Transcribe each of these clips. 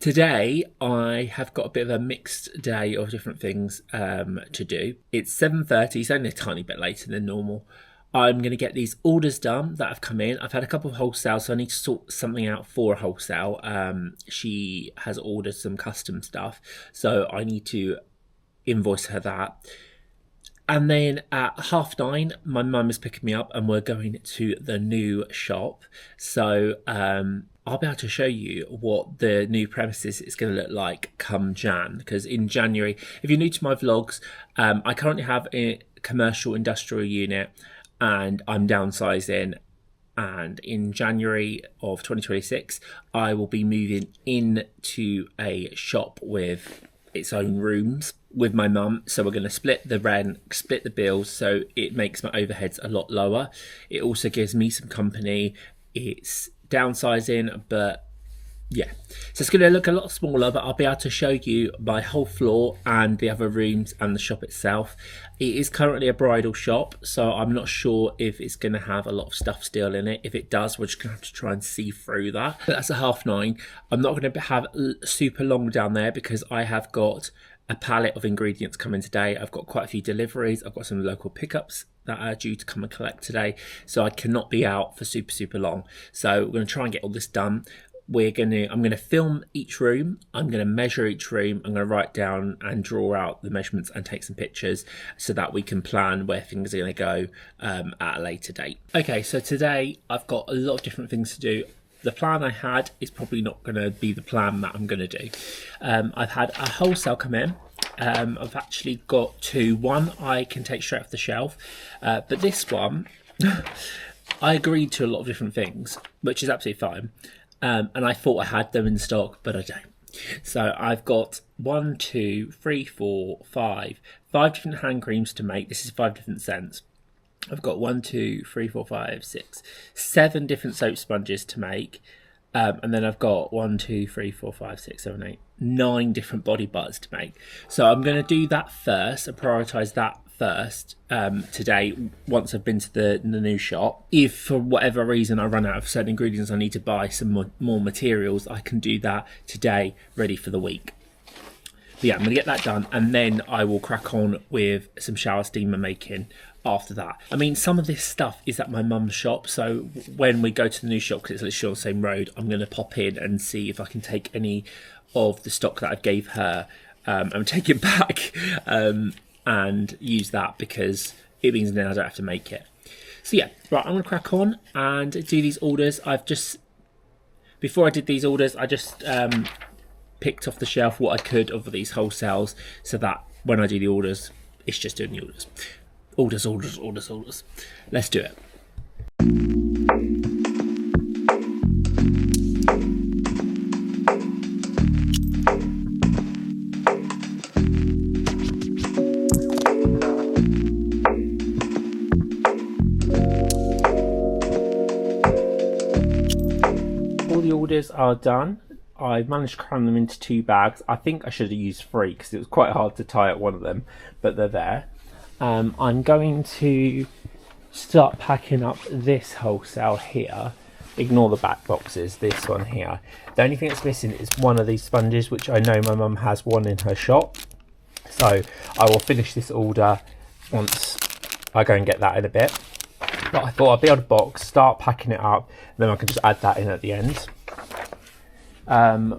Today, I have got a bit of a mixed day of different things to do. It's 7:30, so only a tiny bit later than normal. I'm going to get these orders done that have come in. I've had a couple of wholesale, so I need to sort something out for a wholesale. She has ordered some custom stuff, so I need to invoice her that. And then at 9:30, my mum is picking me up and we're going to the new shop. So I'll be able to show you what the new premises is going to look like come Jan. Because in January, if you're new to my vlogs, I currently have a commercial industrial unit and I'm downsizing. And in January of 2026, I will be moving into a shop with its own rooms with my mum. So we're going to split the rent, split the bills, so it makes my overheads a lot lower. It also gives me some company. It's downsizing, but yeah, so it's going to look a lot smaller, but I'll be able to show you my whole floor and the other rooms and the shop itself. It is currently a bridal shop, so I'm not sure if it's going to have a lot of stuff still in it. If it does, we're just going to have to try and see through that. But that's at 9:30. I'm not going to have super long down there because I have got a pallet of ingredients coming today. I've got quite a few deliveries. I've got some local pickups that are due to come and collect today, so I cannot be out for super long. So we're going to try and get all this done. I'm going to film each room. I'm going to measure each room. I'm going to write down and draw out the measurements and take some pictures so that we can plan where things are going to go at a later date. Okay, so today I've got a lot of different things to do. The plan I had is probably not going to be the plan that I'm going to do. I've had a wholesale come in. I've actually got two. One I can take straight off the shelf, but this one, I agreed to a lot of different things, which is absolutely fine. And I thought I had them in stock, but I don't. So I've got 5 different hand creams to make. This is 5 different scents. I've got 7 different soap sponges to make. And then I've got 9 different body butters to make. So I'm going to do that first and prioritise that first today once I've been to the new shop. If for whatever reason I run out of certain ingredients, I need to buy some more materials, I can do that today, ready for the week. But yeah, I'm going to get that done and then I will crack on with some shower steamer making after that. I mean, some of this stuff is at my mum's shop, so when we go to the new shop, because it's literally on the same road, I'm going to pop in and see if I can take any of the stock that I gave her and take it back and use that, because it means then I don't have to make it. So yeah, right, I'm going to crack on and do these orders. Before I did these orders, I just picked off the shelf what I could of these wholesales, so that when I do the orders, it's just doing the orders. Orders. Let's do it. All the orders are done. I managed to cram them into 2 bags. I think I should have used 3 because it was quite hard to tie up one of them, but they're there. I'm going to start packing up this wholesale here. Ignore the back boxes, this one here. The only thing that's missing is one of these sponges, which I know my mum has one in her shop. So I will finish this order once I go and get that in a bit. But I thought I'd be able to box, start packing it up, and then I can just add that in at the end.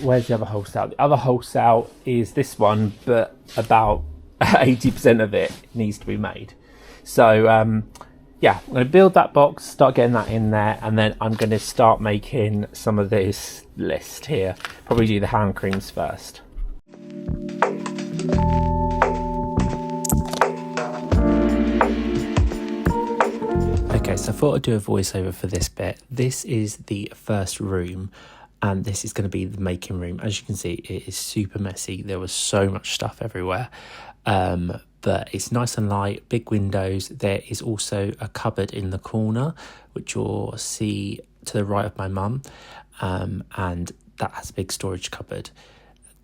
Where's the other wholesale? The other wholesale is this one, but about 80% of it needs to be made. So yeah, I'm going to build that box, start getting that in there, and then I'm going to start making some of this list here. Probably do the hand creams first. Okay, so I thought I'd do a voiceover for this bit. This is the first room, and this is going to be the making room. As you can see, it is super messy. There was so much stuff everywhere. But it's nice and light, big windows. There is also a cupboard in the corner, which you'll see to the right of my mum, and that has a big storage cupboard.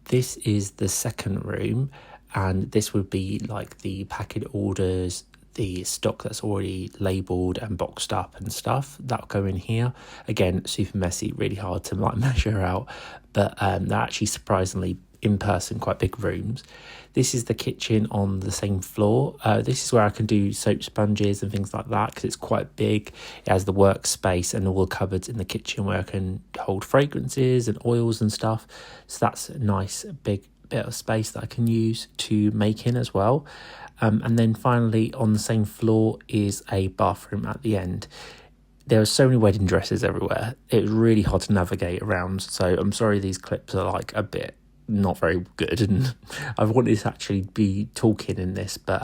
This is the second room, and this would be like the packet orders, the stock that's already labelled and boxed up and stuff. That'll go in here. Again, super messy, really hard to like measure out, but they're actually surprisingly in person quite big rooms. This is the kitchen on the same floor. This is where I can do soap sponges and things like that because it's quite big. It has the workspace and all the cupboards in the kitchen where I can hold fragrances and oils and stuff. So that's a nice big bit of space that I can use to make in as well. And then finally on the same floor is a bathroom at the end. There are so many wedding dresses everywhere. It was really hard to navigate around. So I'm sorry these clips are like a bit not very good, and I wanted to actually be talking in this, but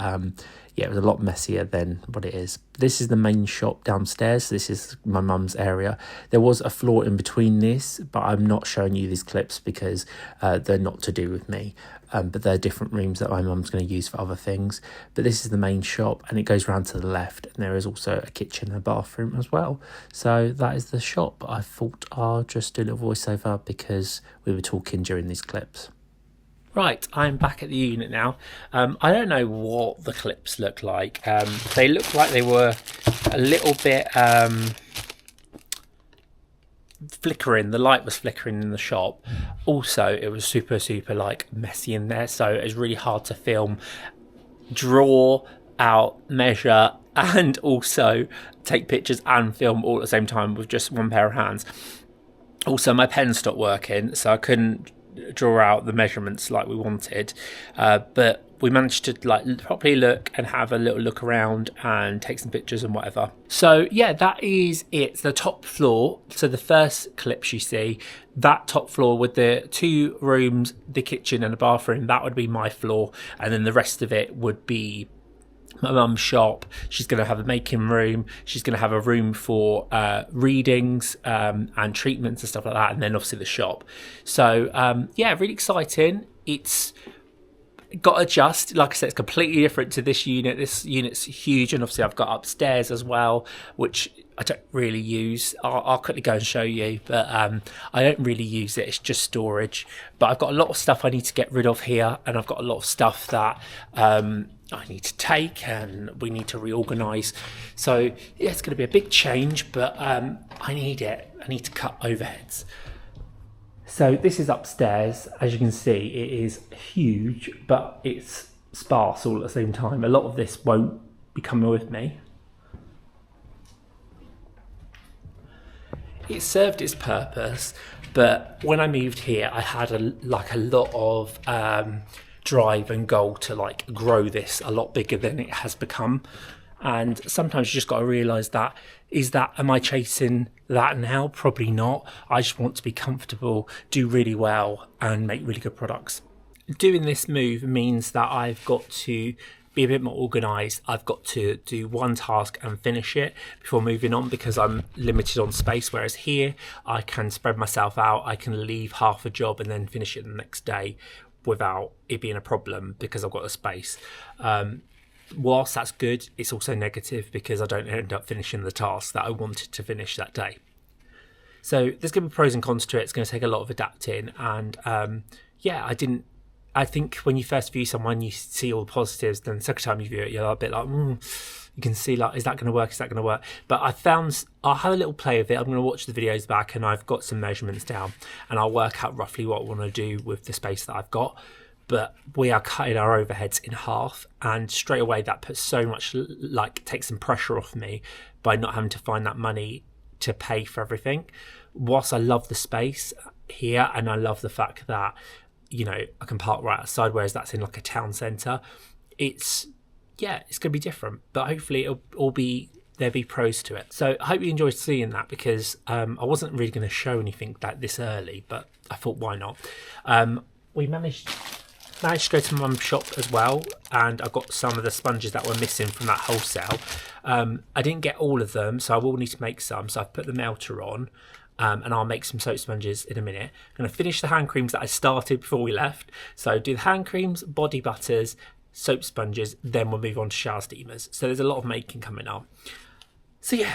yeah, it was a lot messier than what it is. This is the main shop downstairs. This is my mum's area. There was a floor in between this, but I'm not showing you these clips because they're not to do with me, but they're different rooms that my mum's going to use for other things. But this is the main shop, and it goes round to the left, and there is also a kitchen and a bathroom as well. So that is the shop. I thought I'll just do a little voiceover because we were talking during these clips. Right, I'm back at the unit now. I don't know what the clips look like. They look like they were a little bit flickering. The light was flickering in the shop. Also, it was super like messy in there, so it was really hard to film, draw out, measure, and also take pictures and film all at the same time with just one pair of hands. Also, my pen stopped working, so I couldn't draw out the measurements like we wanted, but we managed to like properly look and have a little look around and take some pictures and whatever. So yeah, that is it. The top floor, so the first clips you see, that top floor with the 2 rooms, the kitchen and the bathroom, that would be my floor, and then the rest of it would be my mum's shop. She's going to have a making room. She's going to have a room for readings and treatments and stuff like that. And then obviously the shop. So yeah, really exciting. It's got to adjust. Like I said, it's completely different to this unit. This unit's huge. And obviously I've got upstairs as well, which I don't really use. I'll quickly go and show you, but I don't really use it. It's just storage. But I've got a lot of stuff I need to get rid of here. And I've got a lot of stuff that I need to take and we need to reorganise. So yeah, it's going to be a big change, but I need it. I need to cut overheads. So this is upstairs. As you can see, it is huge, but it's sparse all at the same time. A lot of this won't be coming with me. It served its purpose, but when I moved here, I had a lot of drive and goal to like grow this a lot bigger than it has become. And sometimes you just got to realise that, am I chasing that now? Probably not. I just want to be comfortable, do really well and make really good products. Doing this move means that I've got to be a bit more organised. I've got to do one task and finish it before moving on because I'm limited on space, whereas here I can spread myself out. I can leave half a job and then finish it the next day without it being a problem because I've got the space. Whilst that's good, it's also negative because I don't end up finishing the task that I wanted to finish that day. So there's going to be pros and cons to it. It's going to take a lot of adapting, and yeah, I think when you first view someone, you see all the positives. Then the second time you view it, you're a bit like, you can see like, is that going to work? Is that going to work? But I'll have a little play with it. I'm going to watch the videos back, and I've got some measurements down, and I'll work out roughly what I want to do with the space that I've got. But we are cutting our overheads in half, and straight away that puts so much, like, takes some pressure off me by not having to find that money to pay for everything. Whilst I love the space here, and I love the fact that, you know, I can park right outside, whereas that's in like a town centre, it's going to be different, but hopefully there'll be pros to it. So I hope you enjoyed seeing that, because I wasn't really going to show anything that this early, but I thought, why not? We managed to go to mum's shop as well, and I got some of the sponges that were missing from that wholesale. I didn't get all of them, so I will need to make some. So I've put the melter on, and I'll make some soap sponges in a minute. I'm going to finish the hand creams that I started before we left. So do the hand creams, body butters, soap sponges, then we'll move on to shower steamers. So there's a lot of making coming up. So yeah,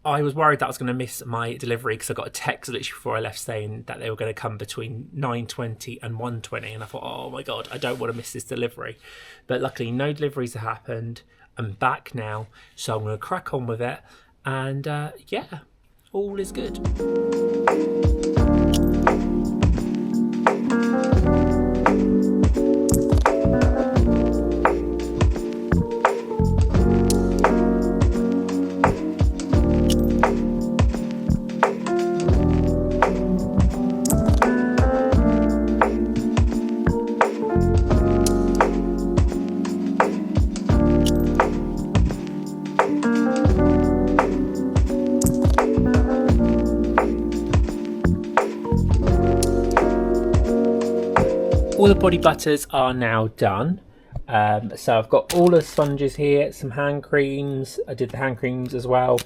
I was worried that I was going to miss my delivery because I got a text literally before I left saying that they were going to come between 9:20 and 1:20, and I thought, oh my god, I don't want to miss this delivery. But luckily no deliveries have happened. I'm back now, so I'm going to crack on with it, and yeah, all is good. All the body butters are now done. So I've got all the sponges here, some hand creams. I did the hand creams as well.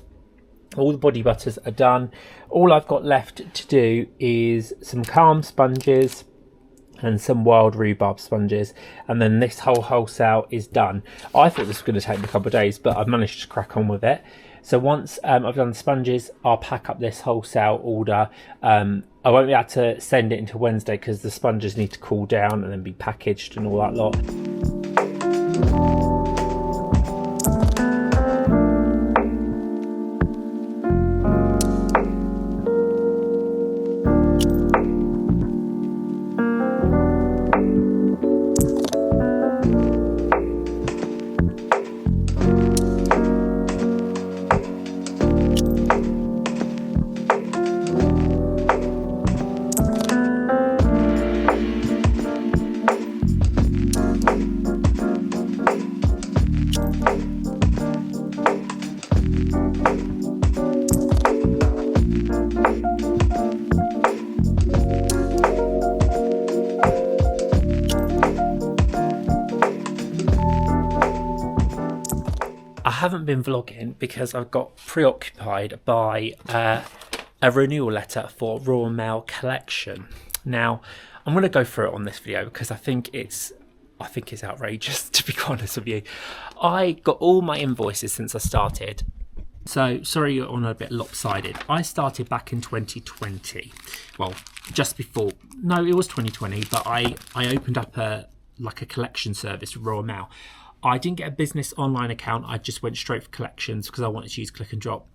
All the body butters are done. All I've got left to do is some calm sponges and some wild rhubarb sponges, and then this whole wholesale is done. I thought this was going to take me a couple of days, but I've managed to crack on with it. So once I've done the sponges, I'll pack up this wholesale order. I won't be able to send it until Wednesday because the sponges need to cool down and then be packaged and all that lot. I haven't been vlogging because I've got preoccupied by a renewal letter for Royal Mail collection. Now, I'm going to go through it on this video because I think it's outrageous, to be honest with you. I got all my invoices since I started. So, sorry you're on a bit lopsided. I started back in 2020. Well, just before. No, it was 2020, but I opened up a collection service with Royal Mail. I didn't get a business online account. I just went straight for collections because I wanted to use click and drop.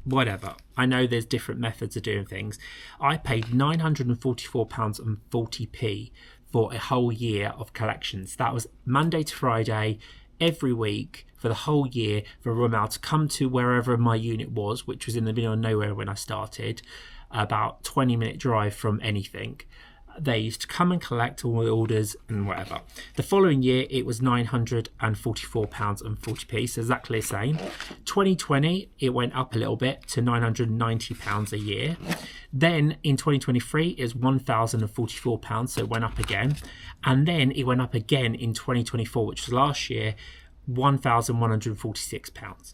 Whatever. I know there's different methods of doing things. I paid £944.40 for a whole year of collections. That was Monday to Friday, every week for the whole year, for Royal Mail to come to wherever my unit was, which was in the middle of nowhere when I started, about 20-minute drive from anything. They used to come and collect all the orders and whatever. The following year, it was £944.40, so exactly the same. 2020, it went up a little bit to £990 a year. Then in 2023, it was £1,044, so it went up again. And then it went up again in 2024, which was last year, £1,146.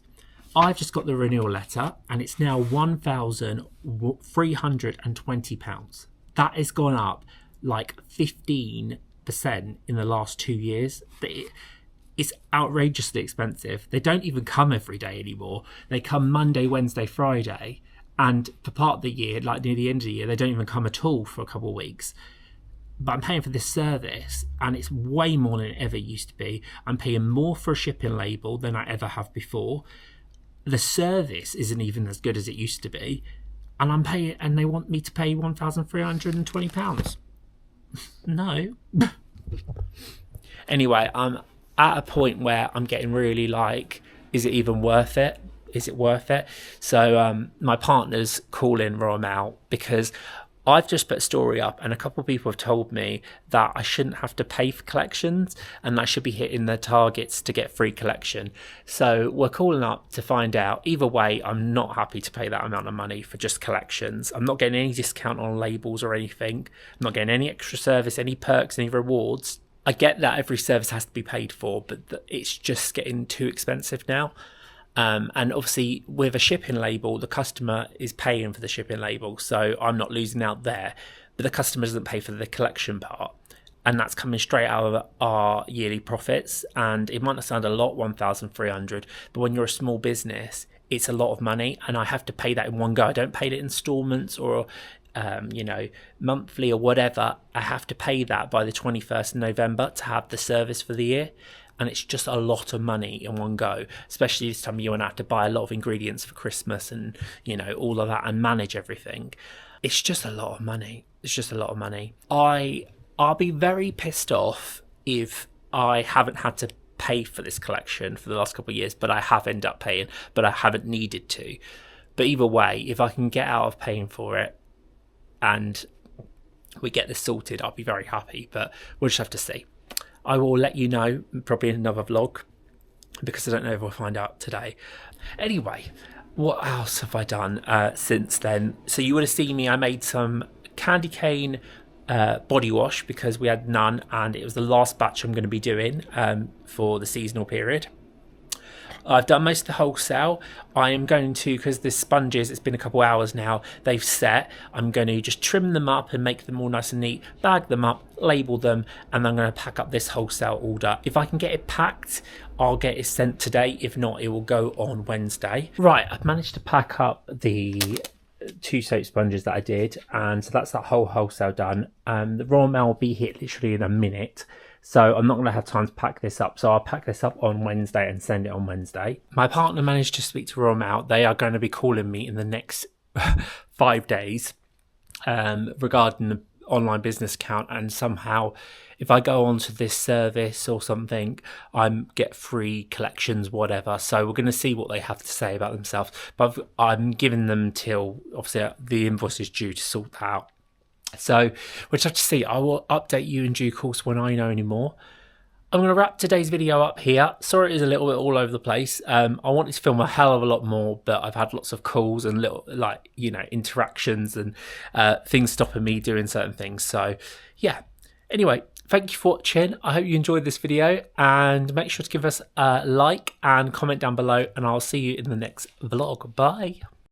I've just got the renewal letter, and it's now £1,320. That has gone up like 15% in the last 2 years. It's outrageously expensive. They don't even come every day anymore. They come Monday, Wednesday, Friday. And for part of the year, like near the end of the year, they don't even come at all for a couple of weeks. But I'm paying for this service, and it's way more than it ever used to be. I'm paying more for a shipping label than I ever have before. The service isn't even as good as it used to be. And I'm paying, and they want me to pay £1,320. No. Anyway, I'm at a point where I'm getting really like, is it even worth it? Is it worth it? So my partner's calling Royal Mail because I've just put a story up, and a couple of people have told me that I shouldn't have to pay for collections and I should be hitting the targets to get free collection. So we're calling up to find out. Either way, I'm not happy to pay that amount of money for just collections. I'm not getting any discount on labels or anything. I'm not getting any extra service, any perks, any rewards. I get that every service has to be paid for, but it's just getting too expensive now. And obviously with a shipping label, the customer is paying for the shipping label, so I'm not losing out there, but the customer doesn't pay for the collection part, and that's coming straight out of our yearly profits. And it might not sound a lot, 1,300, but when you're a small business, it's a lot of money, and I have to pay that in one go. I don't pay it in installments or monthly or whatever. I have to pay that by the 21st of November to have the service for the year. And it's just a lot of money in one go, especially this time of year when I have to buy a lot of ingredients for Christmas and, all of that and manage everything. It's just a lot of money. It's just a lot of money. I'll be very pissed off if I haven't had to pay for this collection for the last couple of years, but I have ended up paying, but I haven't needed to. But either way, if I can get out of paying for it and we get this sorted, I'll be very happy, but we'll just have to see. I will let you know probably in another vlog because I don't know if we'll find out today. Anyway, what else have I done since then? So you would have seen me, I made some candy cane body wash because we had none and it was the last batch I'm going to be doing for the seasonal period. I've done most of the wholesale. I am going to, because the sponges, it's been a couple hours now, they've set. I'm going to just trim them up and make them all nice and neat, bag them up, label them, and I'm going to pack up this wholesale order. If I can get it packed, I'll get it sent today. If not, it will go on Wednesday. Right, I've managed to pack up the 2 soap sponges that I did, and so that's that whole wholesale done. The raw mail will be here literally in a minute. So I'm not going to have time to pack this up. So I'll pack this up on Wednesday and send it on Wednesday. My partner managed to speak to Royal Mail. They are going to be calling me in the next 5 days regarding the online business account. And somehow, if I go onto this service or something, I get free collections, whatever. So we're going to see what they have to say about themselves. But I'm giving them till, obviously, the invoice is due to sort that out. So we'll just have to see. I will update you in due course when I know any more. I'm going to wrap today's video up here. Sorry it is a little bit all over the place. I wanted to film a hell of a lot more, but I've had lots of calls and little, interactions and things stopping me doing certain things. So yeah. Anyway, thank you for watching. I hope you enjoyed this video, and make sure to give us a like and comment down below, and I'll see you in the next vlog. Bye.